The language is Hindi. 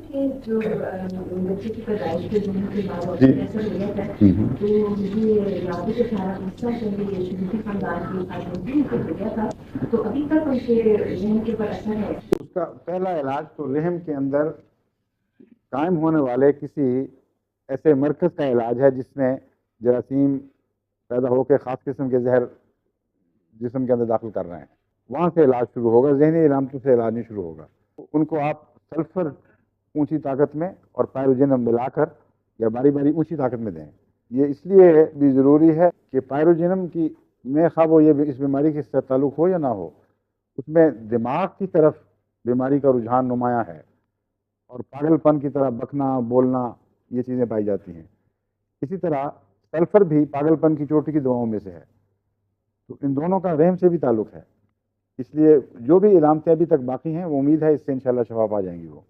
कि जो बच्चे की पैदाइश के दिन के बाद जी। ऑपरेशन लिया था, तो ये यादों के सारा हिस्सा जो ये शरीफी खानदान की खातून को लिया था, तो अभी तक उनके जहन के ऊपर असर है। उसका पहला इलाज तो रहम के अंदर कायम होने वाले किसी ऐसे मरकज़ का इलाज है जिसमें जरासीम पैदा होकर ख़ास किस्म के जहर जिस्म के अंदर दाखिल कर रहे हैं, वहाँ से इलाज शुरू होगा। जहनी इलामतों से इलाज नहीं शुरू होगा। उनको आप सल्फर ऊंची ताकत में और पायरोजिनम मिलाकर या बारी बारी ऊंची ताकत में दें। ये इसलिए भी ज़रूरी है कि पायरोजिनम की में खा वो ये इस बीमारी के साथ ताल्लुक़ हो या ना हो, उसमें दिमाग की तरफ बीमारी का रुझान नुमाया है और पागलपन की तरह बकना बोलना ये चीज़ें पाई जाती हैं। इसी तरह सल्फर भी पागलपन की चोटी की दवाओं में से है। तो इन दोनों का रहम से भी ताल्लुक़ है। इसलिए जो भी इलामतें अभी तक बाकी हैं वो उम्मीद है इससे इंशाल्लाह शफा पा जाएंगी वो।